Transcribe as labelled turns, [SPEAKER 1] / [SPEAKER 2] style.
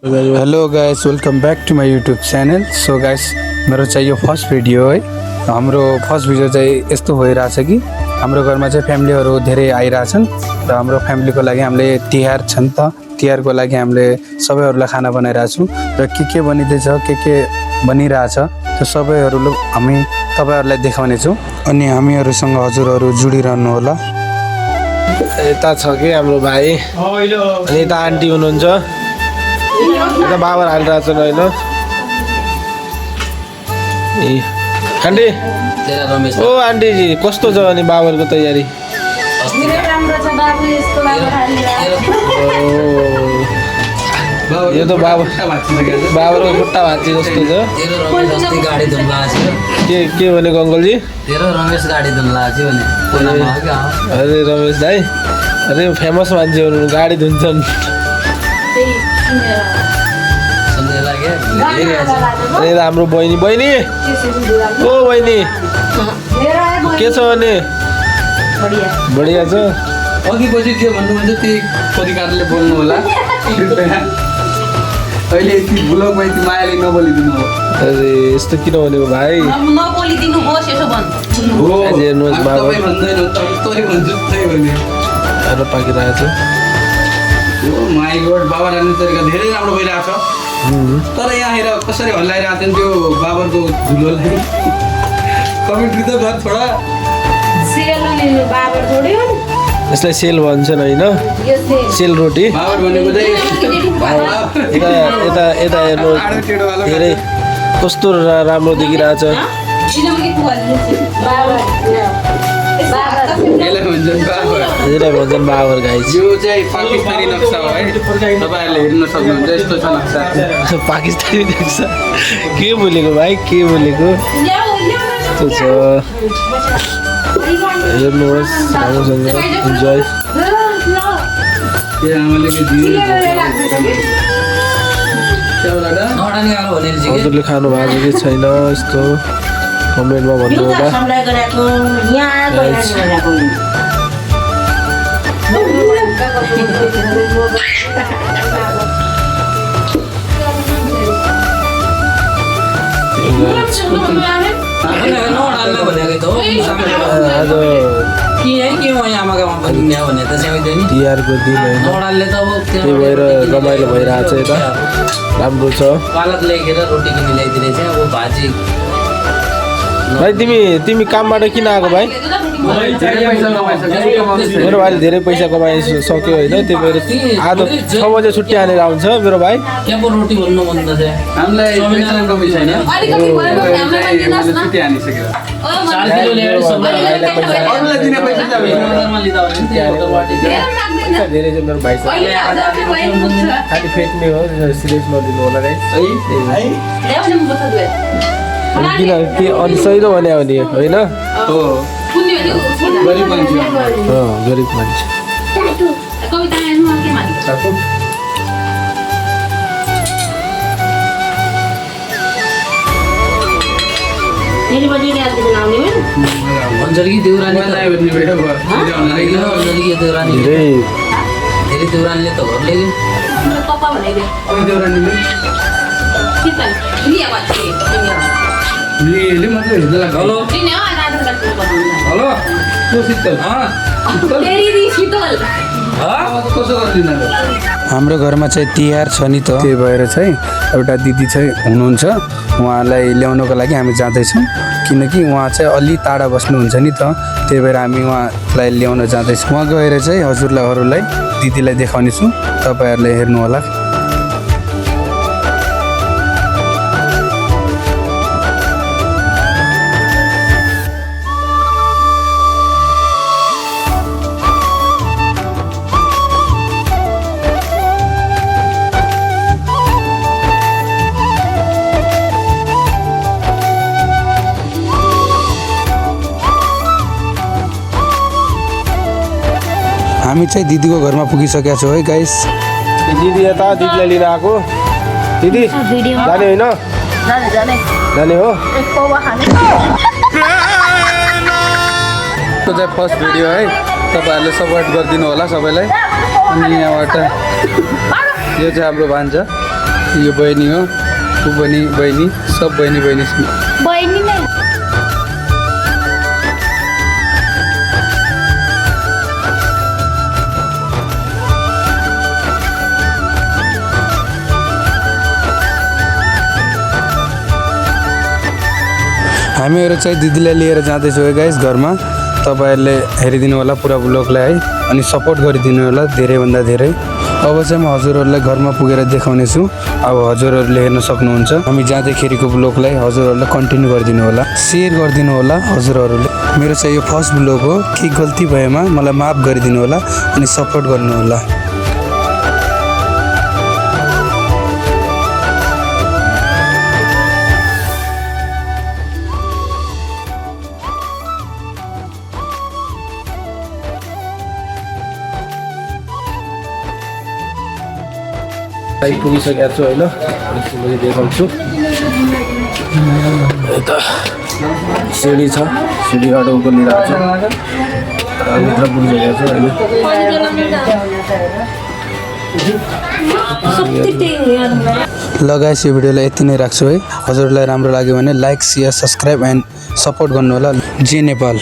[SPEAKER 1] Hello guys, welcome back to my YouTube channel. So guys, मेरो चाहिँ यो first video है। हाम्रो फर्स्ट भिडियो चाहिँ यस्तो भइरहेछ कि हाम्रो घरमा चाहिँ फ्यामिलीहरू धेरै आइरहेछन् र हाम्रो फ्यामिलीको लागि हामीले तिहार छन् त तिहारको लागि हामीले सबैहरूलाई खाना बनाइरहेछौँ र के बनिँदैछ के बनिरहेछ त्यो सबैहरू हामी तपाईँहरूलाई देखाउनेछौँ अनि हामीहरूसँग हजुरहरू जुडिरहनु होला।
[SPEAKER 2] यता छ कि हाम्रो भाइ अनि यता आन्टी हुनुहुन्छ, यता बाबर हालिरहेको छ होइन। ए आन्टी, ओ आन्टीजी कस्तो छ अनि बाबरको तयारी? यो त बाबरको खुट्टा भाँची जस्तो छ। के भनेको अङ्कलजी? अरे रमेश दाई, अरे फेमस मान्छे हुनु, गाडी धुन्छन्। अनि हाम्रो बहिनी ओ बहिनी के छ भने? बढिया छ।
[SPEAKER 1] अघि पछि जे भन्नुहुन्छ त्यही परिकारले बोल्नु होला। अहिले यति ब्लगमा यति मायाले नबोलिदिनु हो।
[SPEAKER 2] अरे यस्तो किन भनेको भाइ?
[SPEAKER 3] नबोलिदिनु होस् यसो भन्नु
[SPEAKER 1] हो
[SPEAKER 2] हेर्नुहोस् बाबा
[SPEAKER 1] भन्दैन, तरी भन्छु त्यही भने
[SPEAKER 2] आएर पाकिरहेको छ।
[SPEAKER 1] ओ माई गॉड, बाबा राख्ने तरिका धेरै राम्रो भइरहेछ। तर यहाँ हेर कसरी हल्लाइरहेको थियो त्यो बाबरको धुलोलाई। कमेन्ट्री त गर थोडा।
[SPEAKER 3] बाबर छोड्यो
[SPEAKER 2] यसलाई सेल भन्छन् होइन, सेल रोटी।
[SPEAKER 1] बाबर भनेको चाहिँ
[SPEAKER 2] यता यता यता हेर्नु, धेरै कस्तो राम्रो देखिरहेछ। यसलाई भन्छन् बाबर गाइस।
[SPEAKER 1] यो चाहिँ पाकिस्तानी नक्सा हो है, तपाईँहरूले हेर्न सक्नुहुन्छ। यस्तो छ नक्सा।
[SPEAKER 2] पाकिस्तानी नक्सा के बोलेको भाइ, के बोलेको? यस्तो छ, हेर्नुहोस् राम्रोसँग इन्जोय। हजुरले खानु भएको कि छैन यस्तो कमेन्टमा भन्नु होला। आज तिहारको दिन होइन, त्यही भएर रमाइलो भइरहेको छ। यता राम्रो छ। भाइ तिमी कामबाट किन आएको भाइ? मेरो भाइले धेरै पैसा कमाइसक्यो होइन, त्यही भएर आज 6 बजे छुट्टी हानेर आउँछ मेरो भाइ। धेरै छ मेरो भाइ, खालि फेक्ने हो, सिरियस नलिनु होला गाइस। किन के अनि सही त भने भने होइन,
[SPEAKER 1] गरिब मान्छे।
[SPEAKER 2] गरिब मान्छे।
[SPEAKER 1] हाम्रो घरमा चाहिँ तिहार छ नि त, त्यही भएर चाहिँ एउटा दिदी चाहिँ हुनुहुन्छ, उहाँलाई ल्याउनको लागि हामी जाँदैछौँ। किनकि उहाँ चाहिँ अलि टाढा बस्नुहुन्छ नि त, त्यही भएर हामी उहाँलाई ल्याउन जाँदैछौँ। उहाँ गएर चाहिँ हजुरहरूलाई दिदीलाई देखाउनेछौँ, तपाईँहरूले हेर्नु होला। हामी चाहिँ दिदीको घरमा पुगिसकेका छौँ है गाइस।
[SPEAKER 2] दिदी यता दिदीलाई लिन आएको। दिदी जाने होइन? जाने हो।
[SPEAKER 1] त्यो चाहिँ फर्स्ट भिडियो है, तपाईँहरूले सपोर्ट गरिदिनु होला सबैलाई। अनि यहाँबाट यो चाहिँ हाम्रो भान्जा। यो बहिनी हो ऊ पनि बहिनी सब बहिनी
[SPEAKER 4] बहिनी नै
[SPEAKER 1] हामीहरू चाहिँ दिदीलाई लिएर जाँदैछौँ है गाइस घरमा तपाईँहरूले हेरिदिनु होला पुरा ब्लगलाई है अनि सपोर्ट गरिदिनु होला धेरैभन्दा धेरै अब चाहिँ म हजुरहरूलाई घरमा पुगेर देखाउने छु अब हजुरहरूले हेर्न सक्नुहुन्छ हामी जाँदैखेरिको ब्लगलाई हजुरहरूलाई कन्टिन्यू गरिदिनु होला सेयर गरिदिनु होला हजुरहरूले मेरो चाहिँ यो फर्स्ट ब्लग हो के गल्ती भएमा मलाई माफ गरिदिनु होला अनि सपोर्ट गर्नु होला
[SPEAKER 2] आइपुगिसकेको छु होइन मैले देखाउँछु यता सिँढी छ सिँढीबाट उक्लिरहेको छ भित्र पुगिसकेको छु होइन
[SPEAKER 1] ल गाइस यो भिडियोलाई यति नै राख्छु है हजुरलाई राम्रो लाग्यो भने like share subscribe and support गर्नु होला जे नेपाल